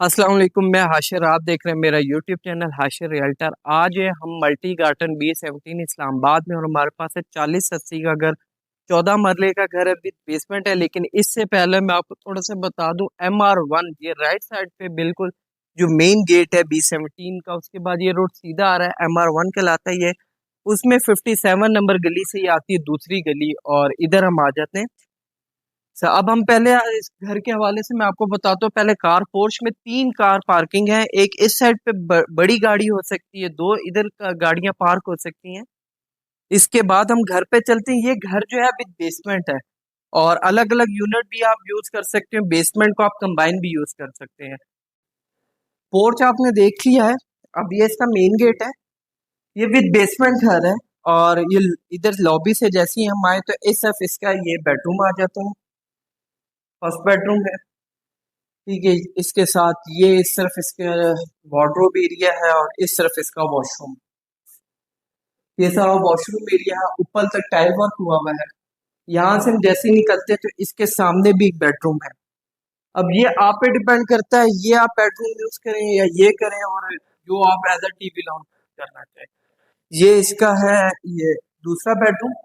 अस्सलाम वालेकुम। मैं हाशिर, आप देख रहे हैं मेरा यूट्यूब चैनल हाशिर रियल्टर। आज है हम मल्टी गार्टन B17 इस्लामाबाद में और हमारे पास है 40-80 का घर, 14 मरले का घर है विद बेसमेंट है। लेकिन इससे पहले मैं आपको थोड़ा सा बता दूं, MR1 ये राइट साइड पे बिल्कुल जो मेन गेट है B17 का, उसके बाद ये रोड सीधा आ रहा है, MR1 कहलाता है ये। उसमें 57 नंबर गली से ये आती है दूसरी गली, और इधर हम आ जाते हैं। अब हम पहले इस घर के हवाले से मैं आपको बताता हूँ। पहले कार पोर्च में 3 कार पार्किंग है। एक इस साइड पे बड़ी गाड़ी हो सकती है, 2 इधर गाड़ियां पार्क हो सकती हैं। इसके बाद हम घर पे चलते हैं। ये घर जो है अभी बेसमेंट है, और अलग अलग यूनिट भी आप यूज कर सकते हो। बेसमेंट को आप कंबाइन भी यूज कर सकते हैं। पोर्च आपने देख लिया है। अब ये इसका मेन गेट है। ये विद बेसमेंट घर है, और ये इधर लॉबी से जैसे ही हम आए तो इस तरफ इसका ये बेडरूम आ जाता है। फर्स्ट बेडरूम है, ठीक है। इसके साथ ये इस तरफ इसके वार्डरोब एरिया है, और इस तरफ इसका वॉशरूम। ये सारा वॉशरूम एरिया है, ऊपर तक टाइल वर्क हुआ हुआ है। यहाँ से हम जैसे ही निकलते हैं तो इसके सामने भी एक बेडरूम है। अब ये आप पे डिपेंड करता है, ये आप बेडरूम यूज करें या ये करें, और जो आप एज अ टीवी लॉन्च करना चाहें। ये इसका है, ये दूसरा बेडरूम।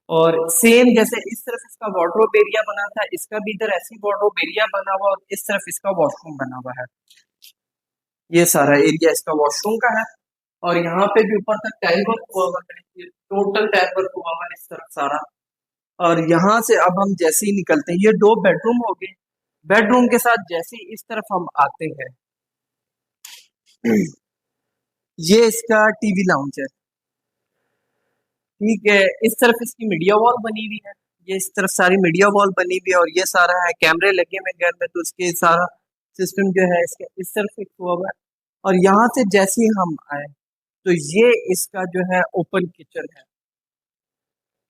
और सेम जैसे इस तरफ इसका वार्डरोब एरिया बना था, इसका भी इधर ऐसी वार्डरोब एरिया बना हुआ, और इस तरफ इसका वॉशरूम बना हुआ है। ये सारा एरिया इसका वॉशरूम का है, और यहाँ पे भी ऊपर तक टाइल वर्क हुआ हुआ है। ये टोटल टाइल वर्क हुआ हुआ है इस तरफ सारा। और यहाँ से अब हम जैसे ही निकलते हैं, ये 2 बेडरूम हो गए। बेडरूम के साथ जैसे ही इस तरफ हम आते हैं, ये इसका टीवी लाउंज है, ठीक है। इस तरफ इसकी मीडिया वॉल बनी हुई है। ये इस तरफ सारी मीडिया वॉल बनी हुई है, और ये सारा है कैमरे लगे हुए घर में, तो उसके सारा सिस्टम जो है इसके इस तरफ फिक्स हुआ हुआ है। और यहाँ से जैसे ही हम आए तो ये इसका जो है ओपन किचन है।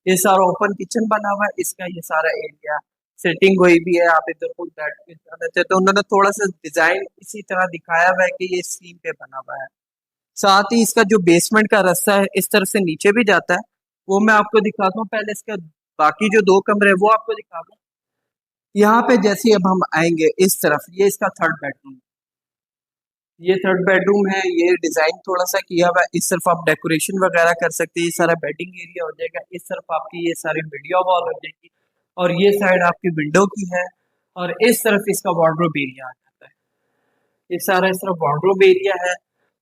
ये सारा ओपन किचन बना हुआ है, इसका ये सारा एरिया सेटिंग हुई भी है। आप इधर खुद बैठ के जाना चाहते तो उन्होंने थोड़ा सा डिजाइन इसी तरह दिखाया हुआ है कि ये सीम पे बना हुआ है। साथ ही इसका जो बेसमेंट का रास्ता है इस तरफ से नीचे भी जाता है, वो मैं आपको दिखाता हूँ। पहले इसका बाकी जो 2 कमरे हैं वो आपको दिखा दूँ। यहाँ पे जैसे ही अब हम आएंगे इस तरफ, ये इसका थर्ड बेडरूम। ये थर्ड बेडरूम है। ये डिजाइन थोड़ा सा किया हुआ है। इस तरफ आप डेकोरेशन वगैरह कर सकते हैं। ये सारा बेडिंग एरिया हो जाएगा। इस तरफ आपकी ये सारी वीडियो वॉल हो जाएगी, और ये साइड आपकी विंडो की है। और इस तरफ इसका वार्डरोब एरिया आ जाता है। ये सारा इस तरफ वार्डरोब एरिया है,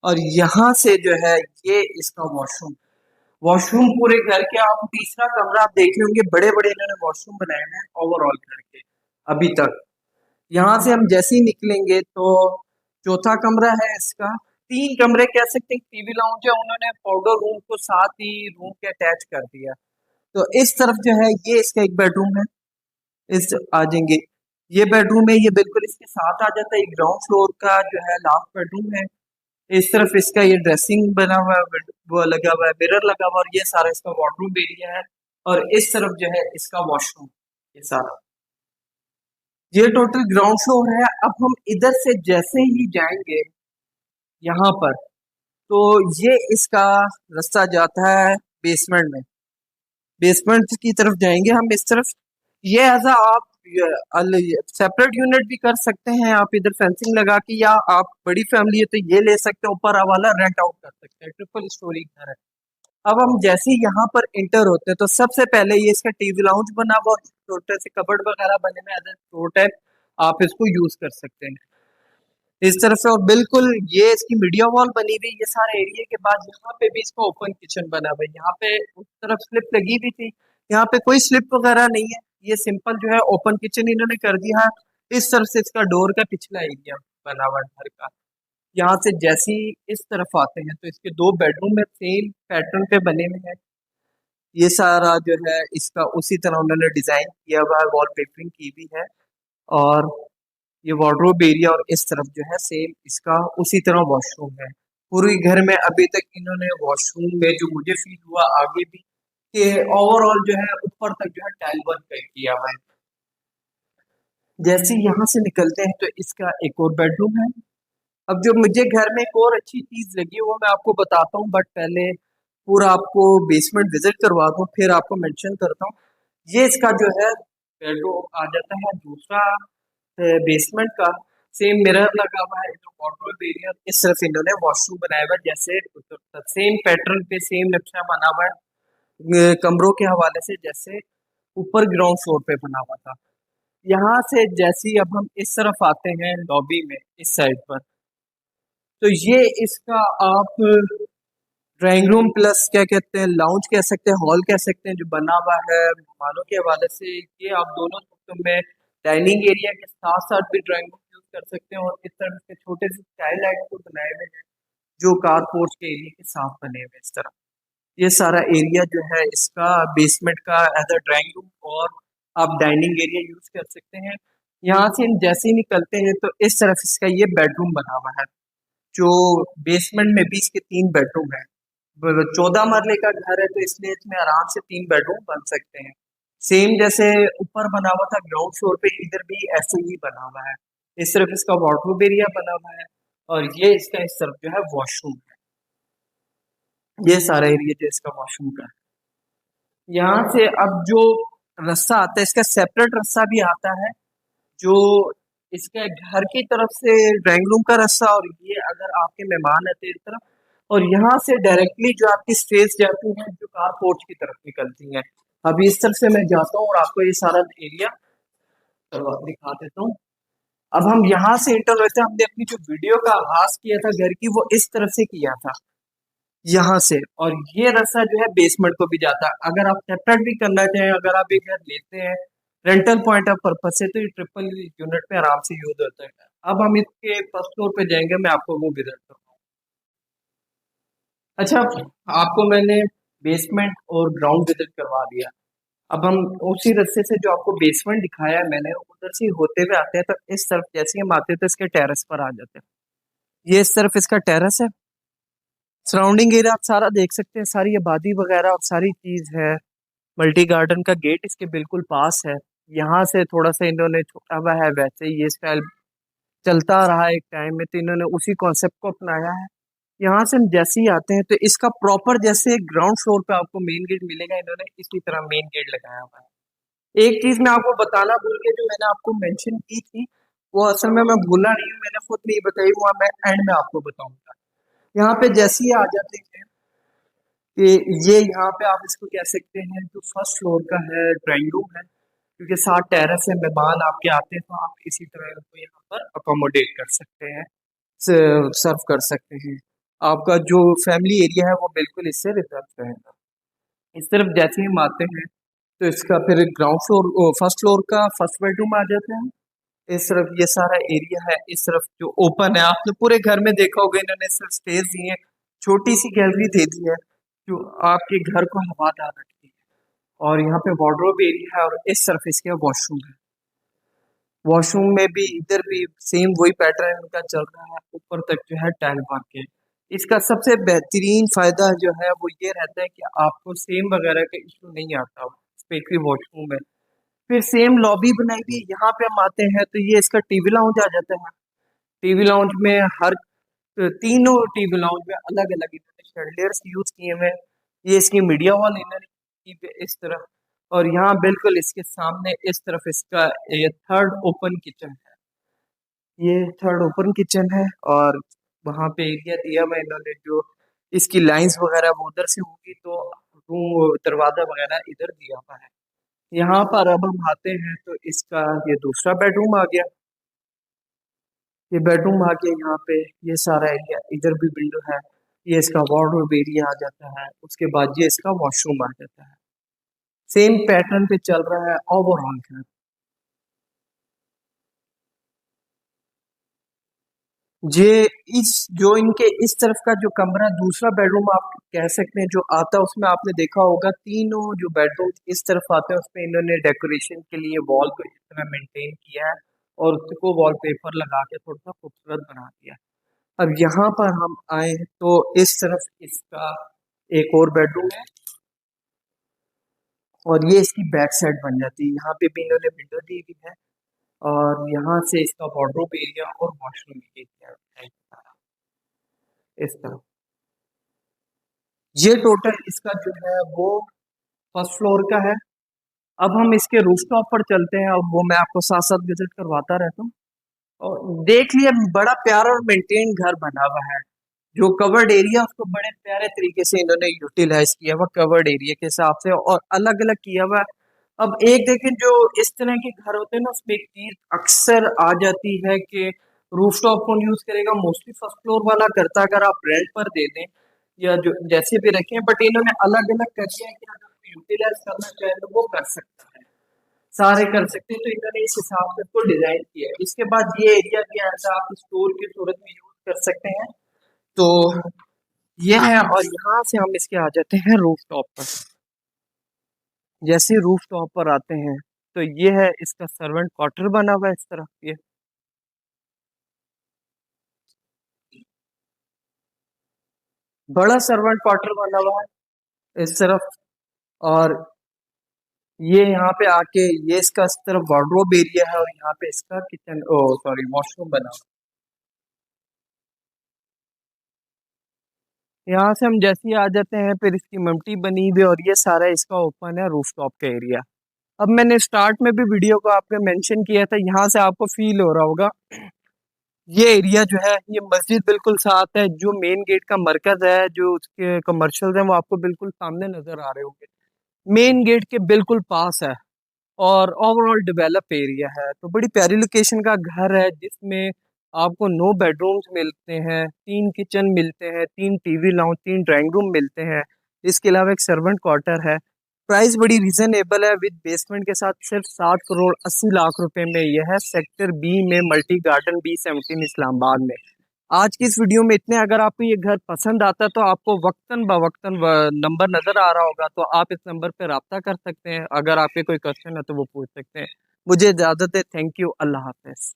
और यहाँ से जो है ये इसका वॉशरूम। वॉशरूम पूरे घर के आप तीसरा कमरा आप देख लेंगे, बड़े बड़े इन्होंने वॉशरूम बनाए हैं ओवरऑल घर के अभी तक। यहाँ से हम जैसे ही निकलेंगे तो चौथा कमरा है इसका। 3 कमरे कह सकते हैं, टीवी लाउंज है। उन्होंने पाउडर रूम को साथ ही रूम के अटैच कर दिया। तो इस तरफ जो है ये इसका एक बेडरूम है। इस आ जाएंगे, ये बेडरूम है, ये बिल्कुल इसके साथ आ जाता है। ग्राउंड फ्लोर का जो है लास्ट बेडरूम है। इस तरफ इसका ये ड्रेसिंग बना हुआ है, वो लगा हुआ है, मिरर लगा हुआ है, और ये सारा इसका वार्डरूम एरिया है। और इस तरफ जो है इसका वॉशरूम, ये सारा। ये टोटल ग्राउंड फ्लोर है। अब हम इधर से जैसे ही जाएंगे यहाँ पर, तो ये इसका रास्ता जाता है बेसमेंट में। बेसमेंट की तरफ जाएंगे हम इस तरफ। ये ऐसा आप सेपरेट यूनिट भी कर सकते हैं, आप इधर फेंसिंग लगा के, या आप बड़ी फैमिली है तो ये ले सकते हैं, ऊपर वाला रेंट आउट कर सकते हैं। ट्रिपल स्टोरी घर है। अब हम जैसे ही यहाँ पर इंटर होते हैं तो सबसे पहले ये इसका टीवी लाउंज बना हुआ, और छोटे से कबर्ड वगैरह बने हुए एज छोट है, आप इसको यूज कर सकते हैं इस तरफ से। और बिल्कुल ये इसकी मीडिया वॉल बनी हुई, ये सारे एरिया के बाद यहाँ पे भी इसका ओपन किचन बना हुआ है। यहाँ पे उस तरफ स्लिप लगी हुई थी, यहाँ पे कोई स्लिप वगैरह नहीं है। ये सिंपल जो है ओपन किचन इन्होंने कर दिया है। इस तरफ से इसका डोर का पिछला एरिया बना हुआ है घर का। यहाँ से जैसे ही इस तरफ आते हैं तो इसके 2 बेडरूम में सेम पैटर्न पे बने हुए हैं। ये सारा जो है इसका उसी तरह उन्होंने डिजाइन किया हुआ है, वॉल पेपरिंग की हुई है। और ये वार्डरोब एरिया, और इस तरफ जो है सेम इसका उसी तरह वॉशरूम है। पूरी घर में अभी तक इन्होंने वॉशरूम में जो मुझे फील हुआ आगे भी, कि ओवरऑल जो है ऊपर तक जो है टाइल वर्क किया हुआ है। जैसे ही यहाँ से निकलते हैं तो इसका एक और बेडरूम है। अब जो मुझे घर में एक और अच्छी चीज लगी वो मैं आपको बताता हूँ, बट पहले पूरा आपको बेसमेंट विजिट करवा दूँ फिर आपको मेंशन करता हूँ। ये इसका जो है बेडरूम आ जाता है दूसरा बेसमेंट का। सेम मिरर लगा हुआ है, जो वार्डरोब एरिया, इस तरफ इन्होंने वॉशरूम बनाया हुआ है, जैसे सेम पैटर्न पे सेम नक्शा बना हुआ है कमरों के हवाले से, जैसे ऊपर ग्राउंड फ्लोर पे बना हुआ था। यहाँ से जैसे ही अब हम इस तरफ आते हैं लॉबी में इस साइड पर, तो ये इसका आप ड्राइंग रूम प्लस क्या कहते हैं, लाउंज कह सकते हैं, हॉल कह सकते हैं, जो बना हुआ है मेहमानों के हवाले से। ये आप दोनों रूम में डाइनिंग एरिया के साथ साथ भी ड्राइंग रूम यूज कर सकते हैं, और इस तरह के छोटे से स्काईलाइट को बनाए हुए हैं जो कार पोर्च के एरिया के साथ बने हुए हैं इस तरह। ये सारा एरिया जो है इसका बेसमेंट का एज अ ड्राइंग रूम और आप डाइनिंग एरिया यूज कर सकते हैं। यहाँ से हम जैसे ही निकलते हैं तो इस तरफ इसका ये बेडरूम बना हुआ है, जो बेसमेंट में भी इसके 3 बेडरूम है। 14 मरले का घर है, तो इसलिए इसमें आराम से 3 बेडरूम बन सकते हैं। सेम जैसे ऊपर बना हुआ था ग्राउंड फ्लोर पे, इधर भी ऐसे ही बना हुआ है। इस तरफ इसका वार्डरोब एरिया बना हुआ है, और ये इसका इस तरफ जो है वॉशरूम है। ये सारा एरिया जो इसका वॉशरूम का है। यहाँ से अब जो रास्ता आता है, इसका सेपरेट रास्ता भी आता है, जो इसके घर की तरफ से ड्राइंग रूम का रास्ता, और ये अगर आपके मेहमान आते हैं इस तरफ, और यहाँ से डायरेक्टली जो आपकी स्टेज जाती है जो कार पोर्च की तरफ निकलती है। अभी इस तरफ से मैं जाता हूँ और आपको ये सारा एरिया करवा दिखा देता हूँ। अब हम यहाँ से इंटर होते हैं, हमने अपनी जो वीडियो का आगाज किया था घर की, वो इस तरफ से किया था, यहाँ से। और ये रास्ता जो है बेसमेंट को भी जाता है। अगर आप सेपरेट भी करना चाहें, अगर आप एक घर लेते हैं रेंटल पॉइंट ऑफ पर्पज से, तो ये ट्रिपल यूनिट पे आराम से यूज होता है। अब हम इसके फर्स्ट फ्लोर पे जाएंगे, मैं आपको वो विजिट करूँगा। अच्छा, आपको मैंने बेसमेंट और ग्राउंड विजिट करवा दिया। अब हम उसी रास्ते से जो आपको बेसमेंट दिखाया है मैंने, उधर से होते हुए आते हैं, तो इस तरफ जैसे ही हम आते हैं तो इसके टेरेस पर आ जाते हैं। ये इस तरफ इसका टेरेस है। सराउंडिंग एरिया आप सारा देख सकते हैं, सारी आबादी वगैरह और सारी चीज है। मल्टी गार्डन का गेट इसके बिल्कुल पास है। यहाँ से थोड़ा सा इन्होंने छोटा हुआ है, वैसे ये स्टाइल चलता रहा एक टाइम में, तो इन्होंने उसी कॉन्सेप्ट को अपनाया है। यहाँ से हम जैसे ही आते हैं तो इसका प्रॉपर जैसे ग्राउंड फ्लोर पे आपको मेन गेट मिलेगा, इन्होंने इसी तरह मेन गेट लगाया हुआ है। एक चीज मैं आपको बताना भूल गया, जो मैंने आपको मेंशन की थी, वो असल में मैं भूलना नहीं हूँ, मैंने खुद नहीं बताई, वो मैं एंड में आपको बताऊंगा। यहाँ पे जैसे ही आ जाते हैं कि ये यहाँ पे आप इसको कह सकते हैं जो फर्स्ट फ्लोर का है ड्राइंग रूम है, क्योंकि साथ टेरेस है, मेहमान आपके आते हैं तो आप इसी तरह इनको यहाँ पर अकोमोडेट कर सकते हैं, सर्व कर सकते हैं। आपका जो फैमिली एरिया है वो बिल्कुल इससे रिजर्व रहेगा। इस तरफ जैसे ही हम आते हैं तो इसका फिर ग्राउंड फ्लोर फर्स्ट फ्लोर का फर्स्ट बेडरूम आ जाते हैं। इस तरफ ये सारा एरिया है, इस तरफ जो ओपन है, आपने पूरे घर में देखा होगा इन्होंने सिर्फ स्टेज दी है, छोटी सी गैलरी दे दी है जो आपके घर को हवादार रखती है। और यहाँ पे वार्डरोब एरिया है, और इस तरफ इसके वॉशरूम है। वॉशरूम में भी इधर भी सेम वही पैटर्न इनका चल रहा है, ऊपर तक जो है टाइल वर्क है। इसका सबसे बेहतरीन फायदा जो है वो ये रहता है कि आपको सेम वगैरह का इशू नहीं आता, स्पेशली वॉशरूम में। फिर सेम लॉबी बनाई हुई है। यहाँ पे हम आते हैं तो ये इसका टीवी लाउंज आ जाता है। टीवी लाउंज में हर तीनों टीवी लाउंज में अलग अलग इन्होंने शेल्डर्स यूज किए हुए हैं। ये इसकी मीडिया वॉल इन्होंने की हुई है इस तरह। और यहाँ बिल्कुल इसके सामने इस तरफ इसका ये थर्ड ओपन किचन है। ये थर्ड ओपन किचन है, और वहाँ पे एरिया दिया हुआ है इन्होंने, जो इसकी लाइंस वगैरह वो उधर से होगी, तो रूम दरवाजा वगैरह इधर दिया हुआ है। यहाँ पर अब हम आते हैं तो इसका ये दूसरा बेडरूम आ गया। ये बेडरूम आ गया, यहाँ पे ये सारा एरिया, इधर भी विंडो है। ये इसका वार्डरोब एरिया आ जाता है, उसके बाद ये इसका वॉशरूम आ जाता है। सेम पैटर्न पे चल रहा है ओवरऑल घर। ये इस जो इनके इस तरफ का जो कमरा दूसरा बेडरूम आप कह सकते हैं जो आता है, उसमें आपने देखा होगा तीनों जो बेडरूम इस तरफ आते हैं उसमें इन्होंने डेकोरेशन के लिए वॉल को इस तरह मेंटेन किया है, और उसको वॉलपेपर लगा के थोड़ा सा खूबसूरत बना दिया है। अब यहाँ पर हम आए तो इस तरफ इसका एक और बेडरूम है, और ये इसकी बैक साइड बन जाती है। यहाँ पे भी इन्होंने विंडो दी हुई है, और यहाँ से इसका वार्डरोब एरिया और वॉशरूम एरिया है इस तरफ। ये टोटल इसका जो है वो फर्स्ट फ्लोर का है। अब हम इसके रूफटॉप पर चलते हैं, और वो मैं आपको साथ साथ विजिट करवाता रहता हूँ। और देख लिया, बड़ा प्यारा और मेंटेन घर बना हुआ है। जो कवर्ड एरिया उसको बड़े प्यारे तरीके से इन्होंने यूटिलाइज किया हुआ कवर्ड एरिया के हिसाब से और अलग अलग किया हुआ है। अब एक देखें, जो इस तरह के घर होते हैं ना, उसमें एक चीज अक्सर आ जाती है कि रूफटॉप कौन यूज करेगा, मोस्टली फर्स्ट फ्लोर वाला करता है, अगर आप रेंट पर दे दें या जो जैसे भी रखें। बट इन्होंने अलग अलग कर दिया है कि अगर यूटिलाइज करना चाहे तो वो कर सकता है, सारे कर सकते हैं। तो इन्होंने इस हिसाब से इसको डिजाइन किया है। इसके बाद ये एरिया भी ऐसा आप स्टोर की सूरत में यूज कर सकते हैं। तो ये है, और यहाँ से हम इसके आ जाते हैं रूफ टॉप पर। जैसे रूफ टॉप पर आते हैं तो ये है इसका सर्वेंट क्वार्टर बना हुआ है इस तरफ ये। बड़ा सर्वेंट क्वार्टर बना हुआ है इस तरफ। और ये यहाँ पे आके ये इसका इस तरफ वार्डरोब एरिया है और यहाँ पे इसका किचन, ओ सॉरी, वॉशरूम बना हुआ है। यहाँ से हम जैसे ही आ जाते हैं फिर इसकी मम्टी बनी हुई है और ये सारा इसका ओपन है रूफ टॉप का एरिया। अब मैंने स्टार्ट में भी वीडियो को आपको मेंशन किया था, यहाँ से आपको फील हो रहा होगा ये एरिया जो है, ये मस्जिद बिल्कुल साथ है, जो मेन गेट का मरकज है, जो उसके कमर्शियल है वो आपको बिल्कुल सामने नजर आ रहे होंगे, मेन गेट के बिल्कुल पास है। और ओवरऑल डेवलप एरिया है, तो बड़ी प्यारी लोकेशन का घर है जिसमें आपको 9 बेडरूम्स मिलते हैं, 3 किचन मिलते हैं, 3 टीवी लाउंज, 3 ड्राइंग रूम मिलते हैं। इसके अलावा एक सर्वेंट क्वार्टर है। प्राइस बड़ी रीजनेबल है, विद बेसमेंट के साथ सिर्फ 7 करोड़ 80 लाख रुपए में यह है, सेक्टर बी में, मल्टी गार्डन B17 इस्लामाबाद में। आज की इस वीडियो में इतने। अगर आपको ये घर पसंद आता है तो आपको वक्तन बवक्तन नंबर नजर आ रहा होगा, तो आप इस नंबर पे रब्ता कर सकते हैं। अगर आपके कोई क्वेश्चन है तो वो पूछ सकते हैं। मुझे इजाजत है। Thank you. Allah Hafiz.